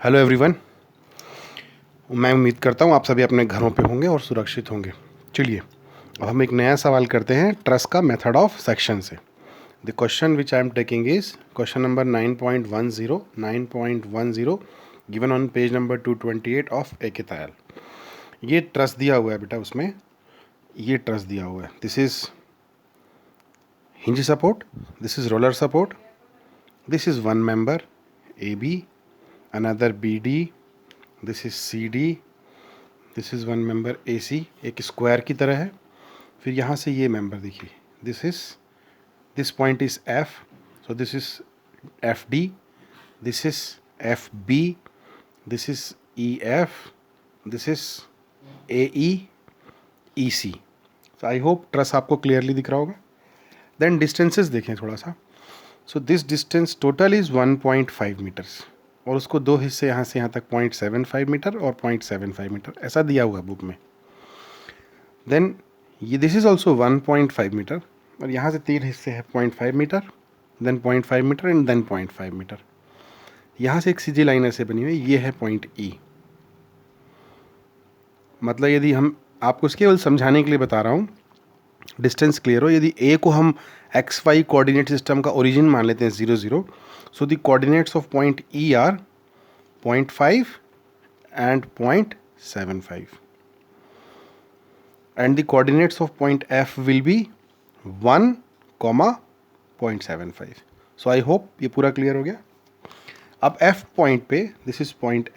Hello everyone. मैं उम्मीद करता हूँ आप सभी अपने घरों पे होंगे और सुरक्षित होंगे। चलिए अब हम एक नया सवाल करते हैं ट्रस्ट का मेथड ऑफ सेक्शन से। The question which I am taking is question number 9.10 given on page number 228 of एकेतायल। ये ट्रस्ट दिया हुआ है बेटा, उसमें ये ट्रस्ट दिया हुआ है। This is hinge support, this is roller support, this is one member A B, another B D, this is C D, this is one member A C, एक स्क्वायर की तरह है। फिर यहाँ से ये मेंबर देखिए, this point is F, so this is F D, this is F B, this is E F, this is A E C. So I hope truss आपको क्लियरली दिख रहा होगा। देन डिस्टेंसेस देखें थोड़ा सा। So this distance total is 1.5 metres और उसको दो हिस्से यहाँ से यहाँ तक 0.75 मीटर और 0.75 मीटर ऐसा दिया हुआ है बुक में। देन ये दिस इज़ ऑल्सो 1.5 मीटर और यहाँ से तीन हिस्से हैं 0.5 metre, then 0.5 metre and then 0.5 metre. यहाँ से एक सीधी लाइन ऐसे बनी हुई, ये है पॉइंट ई। मतलब यदि हम आपको इसके केवल समझाने के लिए बता रहा हूँ, डिस्टेंस क्लियर हो। यदि ए को हम एक्स वाई कोऑर्डिनेट सिस्टम का ओरिजिन मान लेते हैं 0 0, so the coordinates of point E R 0.5 and 0.75 and the coordinates of point F will be 1, 0.75. So I hope ये पूरा क्लियर हो गया। अब F पॉइंट पे, this is point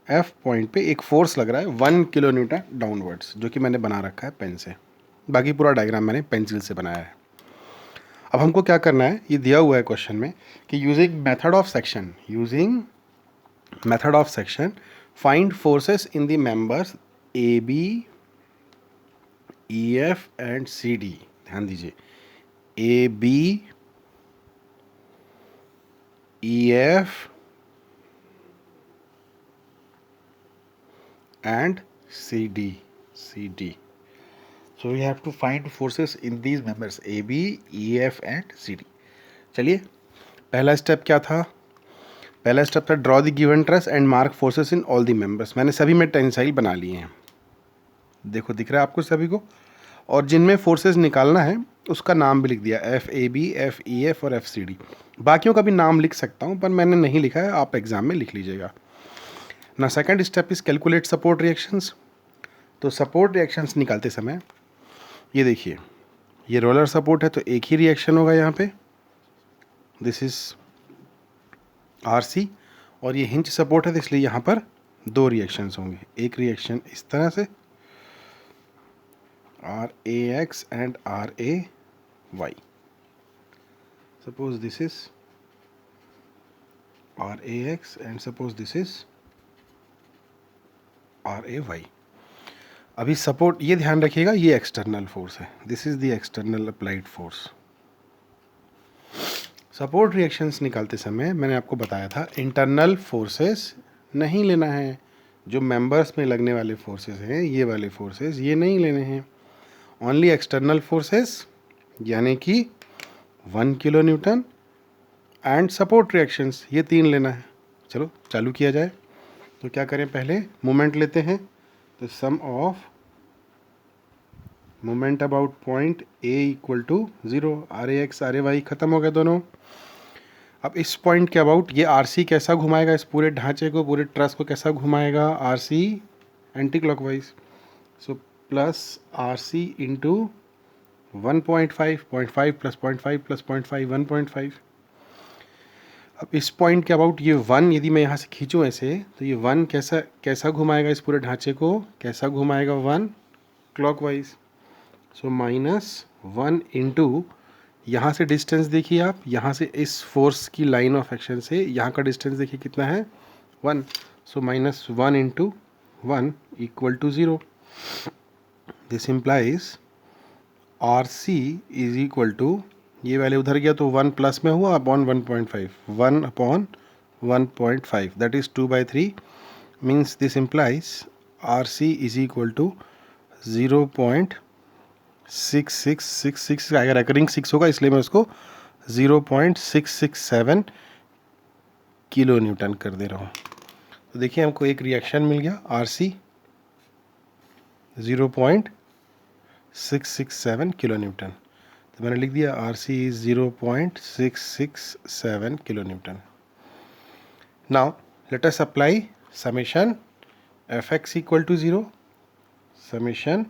F point पे एक फोर्स लग रहा है 1 किलो न्यूटन डाउनवर्ड्स, जो कि मैंने बना रखा है पेन से। बाकी पूरा डायग्राम मैंने पेंसिल से बनाया है। अब हमको क्या करना है, ये दिया हुआ है क्वेश्चन में कि using method of section find forces in the members A B E F and C D. ध्यान दीजिए, A B E F and C D. So we have to find forces in these members A, B, E, F and C, D. चलिए पहला step क्या था? पहला step था draw the given truss and mark forces in all the members. मैंने सभी में tensile बना लिए हैं, देखो दिख रहा है आपको सभी को। और जिनमें फोर्सेस निकालना है उसका नाम भी लिख दिया, F A B, F E F और एफ सी डी। बाकियों का भी नाम लिख सकता हूँ पर मैंने नहीं लिखा है, आप एग्जाम में लिख लीजिएगा ना। Second step is calculate support reactions. तो सपोर्ट रिएक्शंस निकालते समय ये देखिए, ये रोलर सपोर्ट है तो एक ही रिएक्शन होगा यहाँ पे, दिस इज आर सी। और ये हिंज सपोर्ट है तो इसलिए यहाँ पर दो रिएक्शंस होंगे। एक रिएक्शन इस तरह से R A X and R A Y. Suppose this is R A X and suppose this is R A Y. अभी सपोर्ट, ये ध्यान रखिएगा, ये एक्सटर्नल फोर्स है, this is the external applied force. Support reactions निकालते समय मैंने आपको बताया था इंटरनल फोर्सेस नहीं लेना है। जो मेंबर्स में लगने वाले फोर्सेस हैं, ये वाले फोर्सेस, ये नहीं लेने हैं। ओनली एक्सटर्नल फोर्सेस यानी कि 1 kilo Newton and support reactions, ये तीन लेना है। चलो चालू किया जाए। तो क्या करें, पहले मोमेंट लेते हैं। तो sum of moment about point A equal to 0, R A X R A Y खत्म हो गए दोनों। अब इस पॉइंट के अबाउट ये आर सी कैसा घुमाएगा, इस पूरे ढांचे को, पूरे ट्रस को कैसा घुमाएगा, R C anti clockwise. So plus R C into 1.5, 0.5 plus 0.5 plus 0.5, 1.5। अब इस पॉइंट के अबाउट ये 1 यदि मैं यहाँ से खींचूँ ऐसे, तो ये 1 कैसा घुमाएगा इस पूरे ढांचे को, कैसा घुमाएगा 1 क्लॉकवाइज। सो -1 इंटू, यहाँ से डिस्टेंस देखिए आप, यहाँ से इस फोर्स की लाइन ऑफ एक्शन से यहाँ का डिस्टेंस देखिए कितना है, 1। So -1 into 1 equal to 0। This implies R C is equal to, ये वैल्यू उधर गया तो 1 प्लस में हुआ upon 1.5, 1 upon 1.5 that is 2/3। Means this implies R C is equal to 0.6666 आएगा। रेकरिंग 6 होगा इसलिए मैं उसको 0.667 किलो न्यूटन कर दे रहा हूँ। तो देखिए हमको एक रिएक्शन मिल गया RC 0.667 किलो न्यूटन। तो मैंने लिख दिया RC is 0.667 kilo newton. Now let us apply summation Fx equal to 0, summation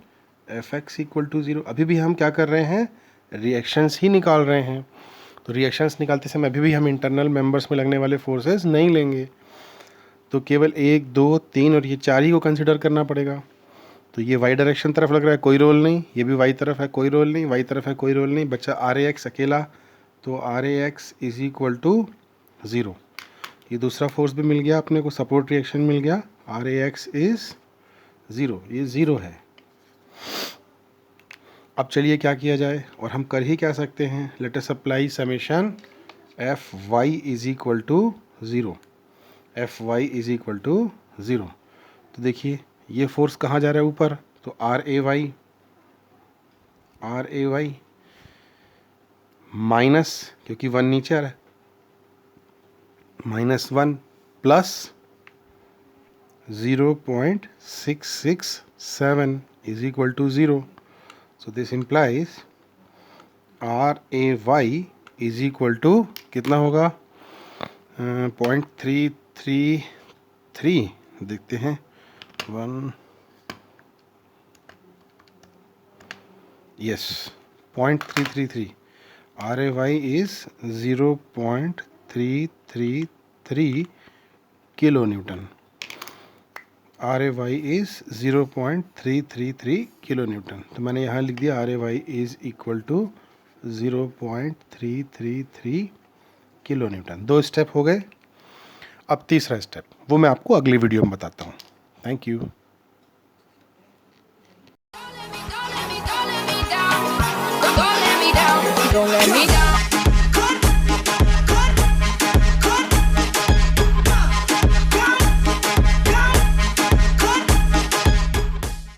Fx equal to 0। अभी भी हम क्या कर रहे हैं, रिएक्शंस ही निकाल रहे हैं। तो रिएक्शंस निकालते समय अभी भी हम इंटरनल मेंबर्स में लगने वाले फोर्सेस नहीं लेंगे, तो केवल 1, 2, 3 और ये 4 ही को कंसिडर करना पड़ेगा। तो ये वाई डायरेक्शन तरफ लग रहा है, कोई रोल नहीं। ये भी वाई तरफ है, कोई रोल नहीं। वाई तरफ है, कोई रोल नहीं। बच्चा RAX अकेला, तो RAX इज इक्वल टू 0। ये दूसरा फोर्स भी मिल गया अपने को, सपोर्ट रिएक्शन मिल गया। RAX इज 0, ये 0 है। अब चलिए क्या किया जाए, और हम कर ही क्या सकते हैं, let us apply summation Fy is equal to 0। Fy is equal to 0। तो देखिए ये फोर्स कहाँ जा रहा है, ऊपर। तो RAy माइनस, क्योंकि 1 नीचे आ रहा है, -1 plus 0.667 is equal to 0। So this implies RAy is equal to कितना होगा, 0.333। देखते हैं 1, yes 0.333। RAy is 0.333 kilo Newton. RAy is 0.333 kilo Newton. तो मैंने यहाँ लिख दिया RAy is equal to 0.333 kilo Newton. 2 step हो गए। अब तीसरा स्टेप, वो मैं आपको अगली वीडियो में बताता हूँ। Thank you. Don't let me down.